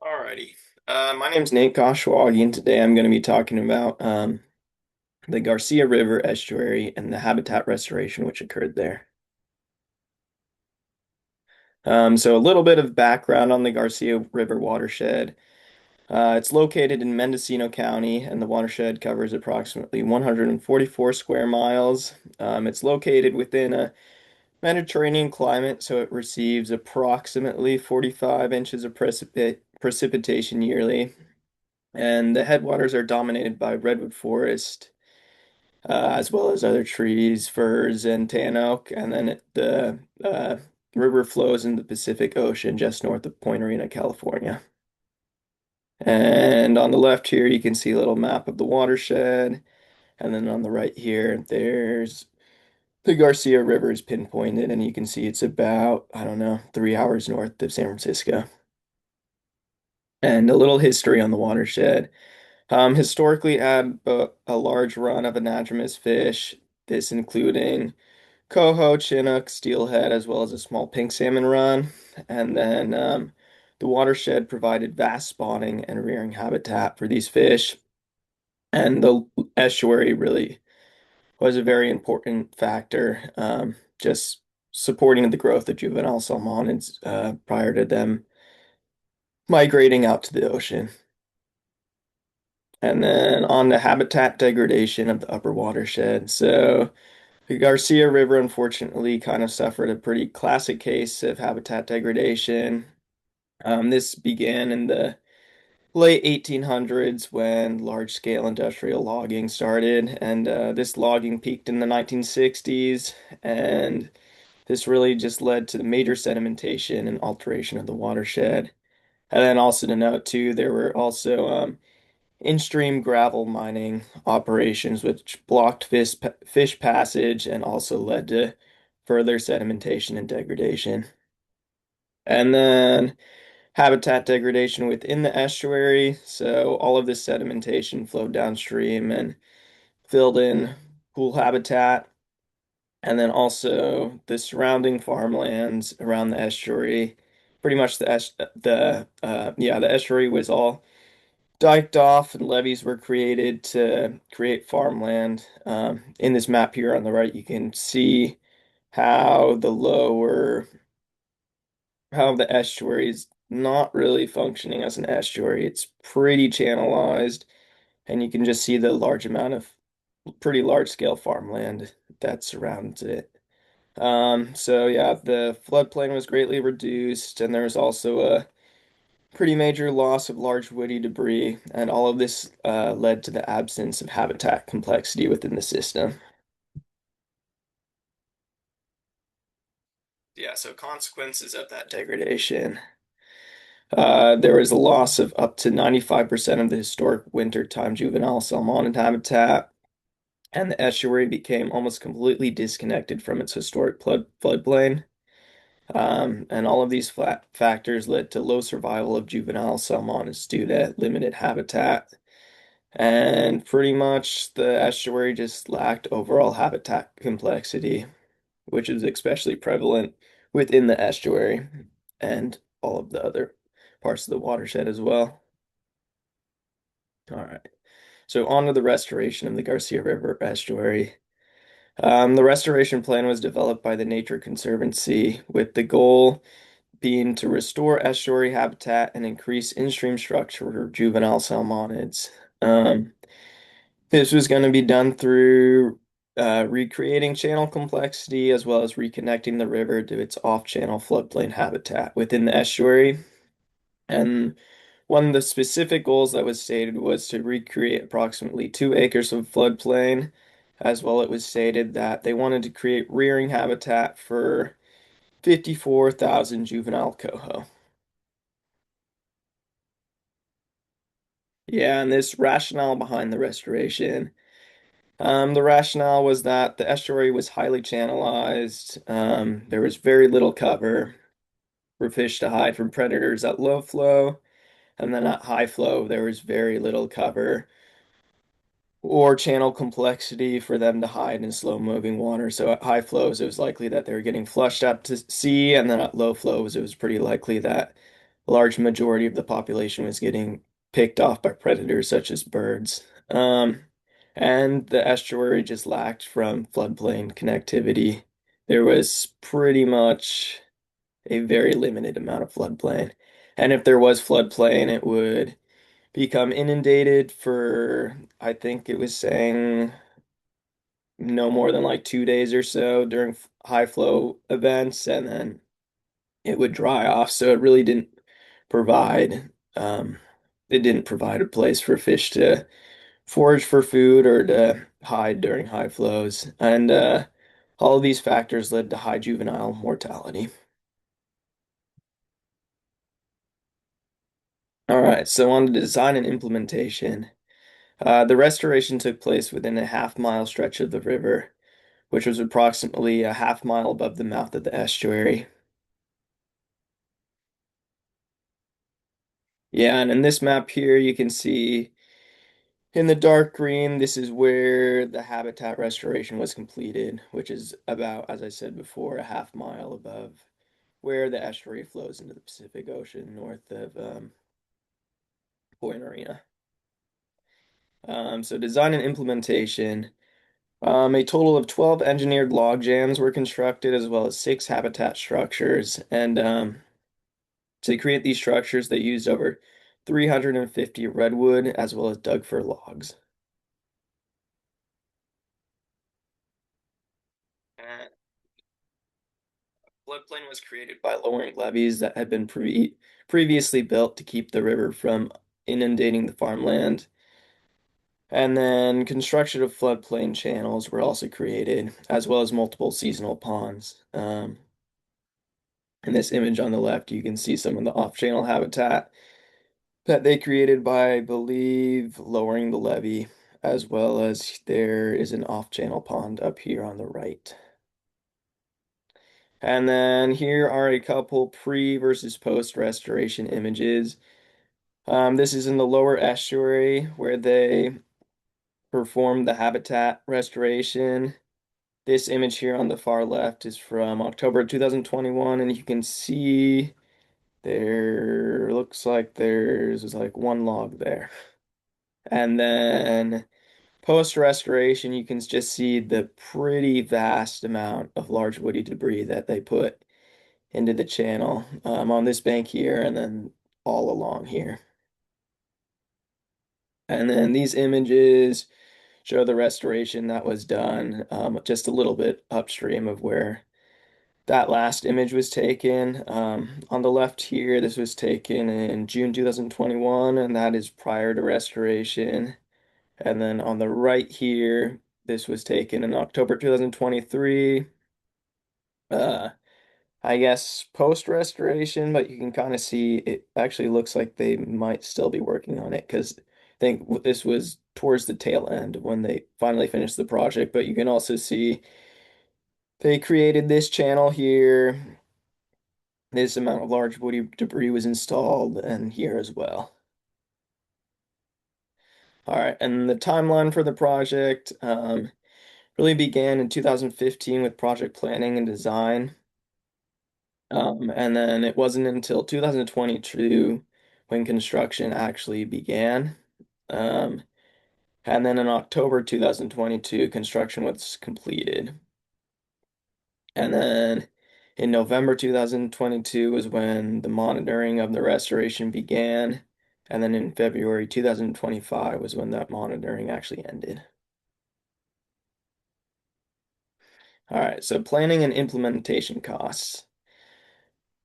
Alrighty. My name's Nate Koshwagi, and today I'm going to be talking about the Garcia River estuary and the habitat restoration which occurred there. So a little bit of background on the Garcia River watershed. It's located in Mendocino County, and the watershed covers approximately 144 square miles. It's located within a Mediterranean climate, so it receives approximately 45 inches of precipitation yearly. And the headwaters are dominated by redwood forest, as well as other trees, firs, and tan oak. And then the river flows in the Pacific Ocean just north of Point Arena, California. And on the left here, you can see a little map of the watershed. And then on the right here, there's the Garcia River is pinpointed, and you can see it's about, I don't know, 3 hours north of San Francisco. And a little history on the watershed. Historically had a large run of anadromous fish, this including coho, chinook, steelhead, as well as a small pink salmon run. And then the watershed provided vast spawning and rearing habitat for these fish. And the estuary really was a very important factor, just supporting the growth of juvenile salmonids prior to them migrating out to the ocean. And then on the habitat degradation of the upper watershed. So the Garcia River unfortunately kind of suffered a pretty classic case of habitat degradation. This began in the late 1800s when large-scale industrial logging started, and this logging peaked in the 1960s, and this really just led to the major sedimentation and alteration of the watershed. And then also to note too, there were also in-stream gravel mining operations, which blocked fish passage and also led to further sedimentation and degradation. And then habitat degradation within the estuary. So all of this sedimentation flowed downstream and filled in pool habitat. And then also the surrounding farmlands around the estuary. Pretty much the estuary was all diked off and levees were created to create farmland. In this map here on the right, you can see how how the estuary is not really functioning as an estuary. It's pretty channelized, and you can just see the large amount of pretty large scale farmland that surrounds it. So yeah, the floodplain was greatly reduced, and there was also a pretty major loss of large woody debris, and all of this led to the absence of habitat complexity within the system. Yeah, so consequences of that degradation. There was a loss of up to 95% of the historic wintertime juvenile salmon habitat, and the estuary became almost completely disconnected from its historic floodplain. And all of these factors led to low survival of juvenile salmonids due to limited habitat. And pretty much the estuary just lacked overall habitat complexity, which is especially prevalent within the estuary and all of the other parts of the watershed as well. All right. So on to the restoration of the Garcia River estuary. The restoration plan was developed by the Nature Conservancy with the goal being to restore estuary habitat and increase in-stream structure for juvenile salmonids. This was going to be done through recreating channel complexity as well as reconnecting the river to its off-channel floodplain habitat within the estuary. And one of the specific goals that was stated was to recreate approximately 2 acres of floodplain. As well, it was stated that they wanted to create rearing habitat for 54,000 juvenile coho. Yeah, and this rationale behind the restoration. The rationale was that the estuary was highly channelized. There was very little cover for fish to hide from predators at low flow, and then at high flow, there was very little cover or channel complexity for them to hide in slow moving water. So at high flows, it was likely that they were getting flushed out to sea, and then at low flows, it was pretty likely that a large majority of the population was getting picked off by predators such as birds. And the estuary just lacked from floodplain connectivity. There was pretty much a very limited amount of floodplain. And if there was floodplain, it would become inundated for, I think it was saying, no more than like 2 days or so during high flow events, and then it would dry off. So provide, um, it didn't provide a place for fish to forage for food or to hide during high flows. And all of these factors led to high juvenile mortality. All right, so on to design and implementation. The restoration took place within a half-mile stretch of the river, which was approximately a half mile above the mouth of the estuary. Yeah, and in this map here, you can see in the dark green, this is where the habitat restoration was completed, which is about, as I said before, a half mile above where the estuary flows into the Pacific Ocean north of Point Arena. So design and implementation. A total of 12 engineered log jams were constructed, as well as six habitat structures. And to create these structures, they used over 350 redwood as well as Doug fir logs. Uh, Floodplain was created by lowering levees that had been previously built to keep the river from inundating the farmland. And then construction of floodplain channels were also created, as well as multiple seasonal ponds. In this image on the left, you can see some of the off-channel habitat that they created by, I believe, lowering the levee, as well as there is an off-channel pond up here on the right. And then here are a couple pre versus post restoration images. This is in the lower estuary where they performed the habitat restoration. This image here on the far left is from October 2021, and you can see there looks like there's like one log there. And then post restoration, you can just see the pretty vast amount of large woody debris that they put into the channel on this bank here and then all along here. And then these images show the restoration that was done just a little bit upstream of where that last image was taken. On the left here, this was taken in June 2021, and that is prior to restoration. And then on the right here, this was taken in October 2023. Uh, I guess post restoration, but you can kind of see it actually looks like they might still be working on it because I think this was towards the tail end when they finally finished the project. But you can also see they created this channel here. This amount of large woody debris was installed, and here as well. All right, and the timeline for the project really began in 2015 with project planning and design. And then it wasn't until 2022 when construction actually began. Um, and then in October 2022, construction was completed. And then in November 2022 was when the monitoring of the restoration began. And then in February 2025 was when that monitoring actually ended. All right, so planning and implementation costs.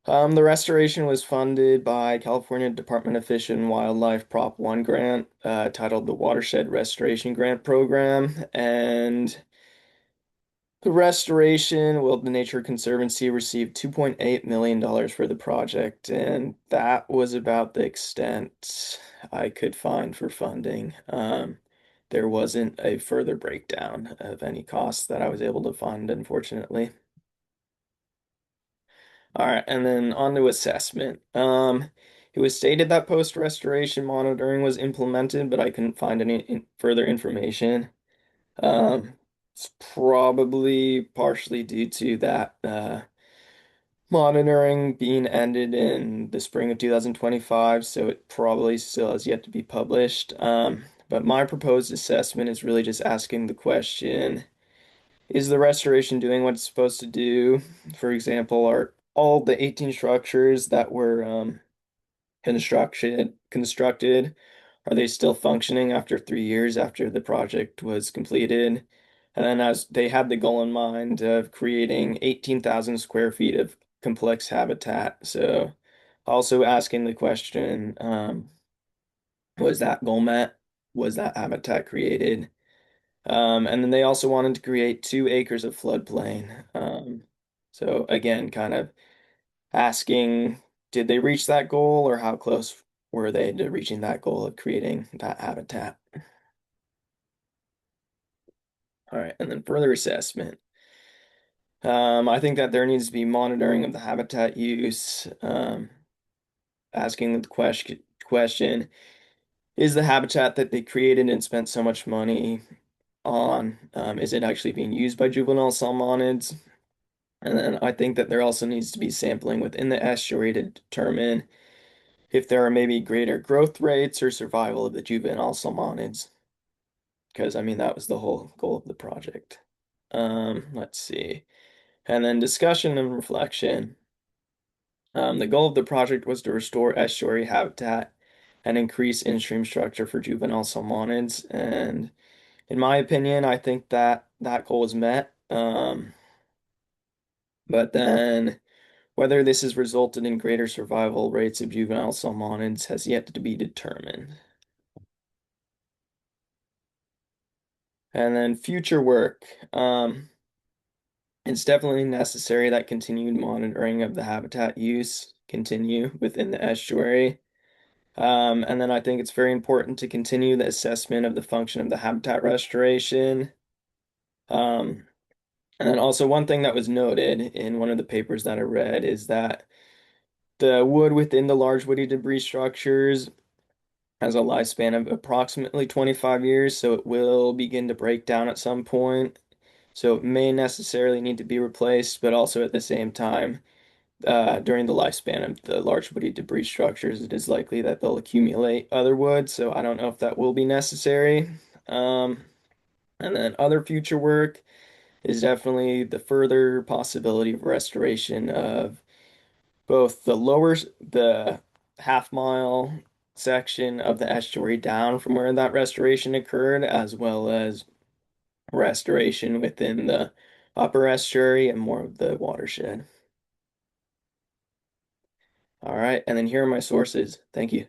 The restoration was funded by California Department of Fish and Wildlife Prop 1 grant, titled the Watershed Restoration Grant Program. And the restoration, well, the Nature Conservancy received $2.8 million for the project, and that was about the extent I could find for funding. There wasn't a further breakdown of any costs that I was able to fund, unfortunately. All right, and then on to assessment. It was stated that post-restoration monitoring was implemented, but I couldn't find any further information. Um, it's probably partially due to that monitoring being ended in the spring of 2025, so it probably still has yet to be published. But my proposed assessment is really just asking the question, is the restoration doing what it's supposed to do? For example, are all the 18 structures that were constructed, are they still functioning after 3 years after the project was completed? And then as they had the goal in mind of creating 18,000 square feet of complex habitat. So also asking the question, was that goal met? Was that habitat created? And then they also wanted to create 2 acres of floodplain. So again, kind of asking, did they reach that goal or how close were they to reaching that goal of creating that habitat? All right, and then further assessment. I think that there needs to be monitoring of the habitat use, asking the question, is the habitat that they created and spent so much money on, is it actually being used by juvenile salmonids? And then I think that there also needs to be sampling within the estuary to determine if there are maybe greater growth rates or survival of the juvenile salmonids, because I mean that was the whole goal of the project. Let's see. And then discussion and reflection. The goal of the project was to restore estuary habitat and increase in-stream structure for juvenile salmonids. And in my opinion, I think that that goal was met. But then whether this has resulted in greater survival rates of juvenile salmonids has yet to be determined. And then future work. It's definitely necessary that continued monitoring of the habitat use continue within the estuary. And then I think it's very important to continue the assessment of the function of the habitat restoration. Um, and then also one thing that was noted in one of the papers that I read is that the wood within the large woody debris structures has a lifespan of approximately 25 years, so it will begin to break down at some point. So it may necessarily need to be replaced, but also at the same time, during the lifespan of the large woody debris structures, it is likely that they'll accumulate other wood, so I don't know if that will be necessary. Um, and then other future work is definitely the further possibility of restoration of both the half mile section of the estuary down from where that restoration occurred, as well as restoration within the upper estuary and more of the watershed. All right, and then here are my sources. Thank you.